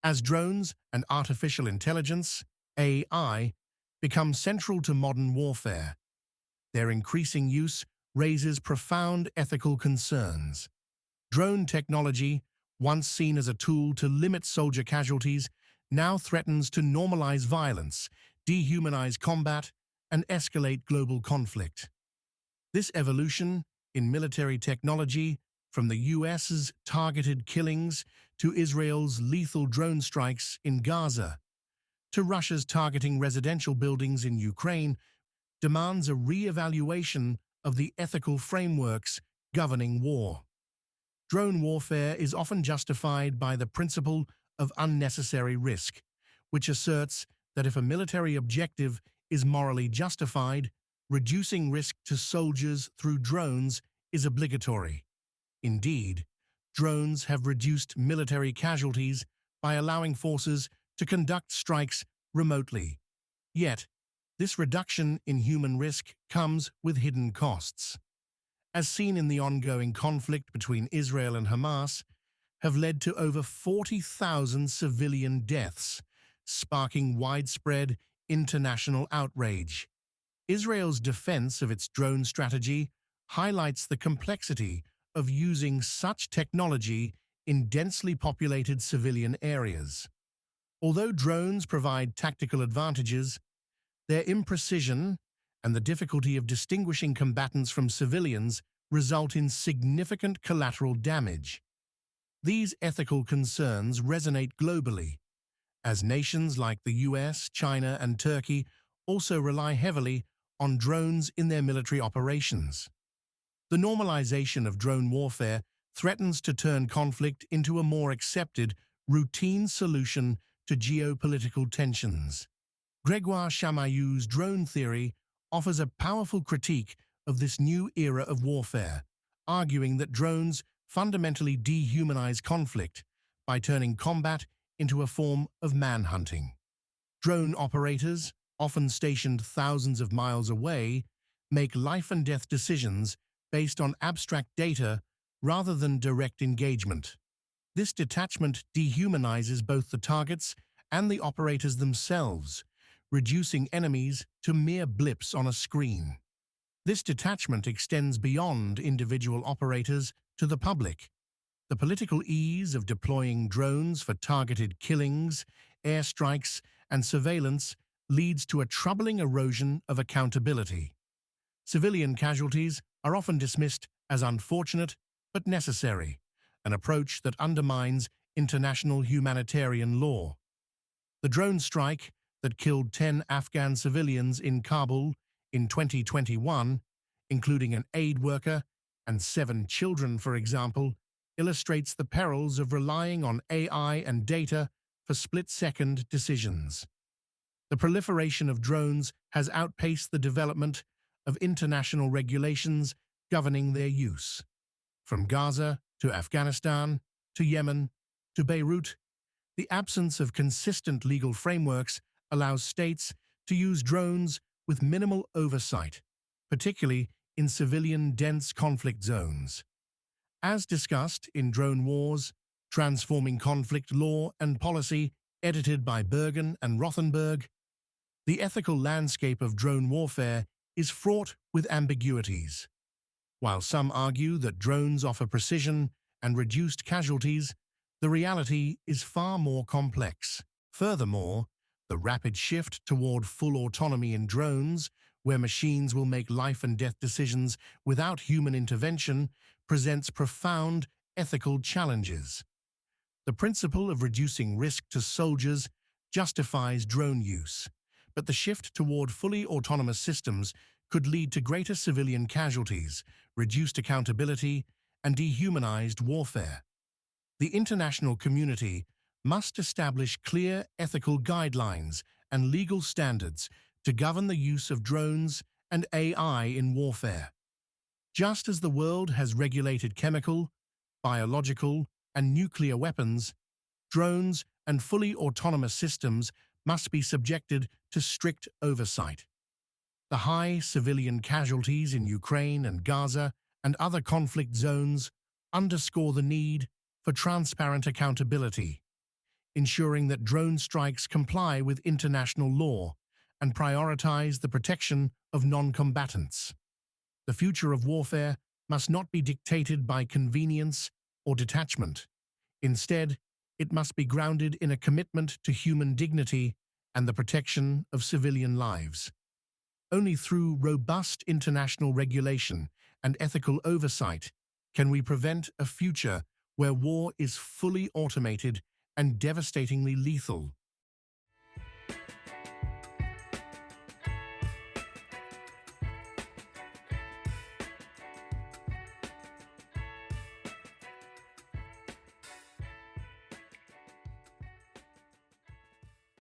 As drones and artificial intelligence, AI, become central to modern warfare, their increasing use raises profound ethical concerns. Drone technology, once seen as a tool to limit soldier casualties, now threatens to normalize violence, dehumanize combat, and escalate global conflict. This evolution in military technology, from the US's targeted killings to Israel's lethal drone strikes in Gaza, to Russia's targeting residential buildings in Ukraine, demands a re-evaluation of the ethical frameworks governing war. Drone warfare is often justified by the principle of unnecessary risk, which asserts that if a military objective is morally justified, reducing risk to soldiers through drones is obligatory. Indeed, drones have reduced military casualties by allowing forces to conduct strikes remotely. Yet, this reduction in human risk comes with hidden costs. As seen in the ongoing conflict between Israel and Hamas, have led to over 40,000 civilian deaths, sparking widespread international outrage. Israel's defense of its drone strategy highlights the complexity of using such technology in densely populated civilian areas. Although drones provide tactical advantages, their imprecision and the difficulty of distinguishing combatants from civilians result in significant collateral damage. These ethical concerns resonate globally, as nations like the US, China, and Turkey also rely heavily on drones in their military operations. The normalization of drone warfare threatens to turn conflict into a more accepted, routine solution to geopolitical tensions. Grégoire Chamayou's drone theory offers a powerful critique of this new era of warfare, arguing that drones fundamentally dehumanize conflict by turning combat into a form of manhunting. Drone operators, often stationed thousands of miles away, make life-and-death decisions based on abstract data rather than direct engagement. This detachment dehumanizes both the targets and the operators themselves, reducing enemies to mere blips on a screen. This detachment extends beyond individual operators to the public. The political ease of deploying drones for targeted killings, airstrikes, and surveillance leads to a troubling erosion of accountability. Civilian casualties are often dismissed as unfortunate but necessary, an approach that undermines international humanitarian law. The drone strike that killed 10 Afghan civilians in Kabul in 2021, including an aid worker and 7 children, for example, illustrates the perils of relying on AI and data for split-second decisions. The proliferation of drones has outpaced the development of international regulations governing their use. From Gaza to Afghanistan to Yemen to Beirut, the absence of consistent legal frameworks allows states to use drones with minimal oversight, particularly in civilian-dense conflict zones. As discussed in Drone Wars, Transforming Conflict Law and Policy, edited by Bergen and Rothenberg, the ethical landscape of drone warfare is fraught with ambiguities. While some argue that drones offer precision and reduced casualties, the reality is far more complex. Furthermore, the rapid shift toward full autonomy in drones, where machines will make life-and-death decisions without human intervention, presents profound ethical challenges. The principle of reducing risk to soldiers justifies drone use, but the shift toward fully autonomous systems could lead to greater civilian casualties, reduced accountability, and dehumanized warfare. The international community must establish clear ethical guidelines and legal standards to govern the use of drones and AI in warfare. Just as the world has regulated chemical, biological, and nuclear weapons, drones and fully autonomous systems must be subjected to strict oversight. The high civilian casualties in Ukraine and Gaza and other conflict zones underscore the need for transparent accountability. ensuring that drone strikes comply with international law and prioritize the protection of non-combatants. The future of warfare must not be dictated by convenience or detachment. Instead, it must be grounded in a commitment to human dignity and the protection of civilian lives. Only through robust international regulation and ethical oversight can we prevent a future where war is fully automated and devastatingly lethal.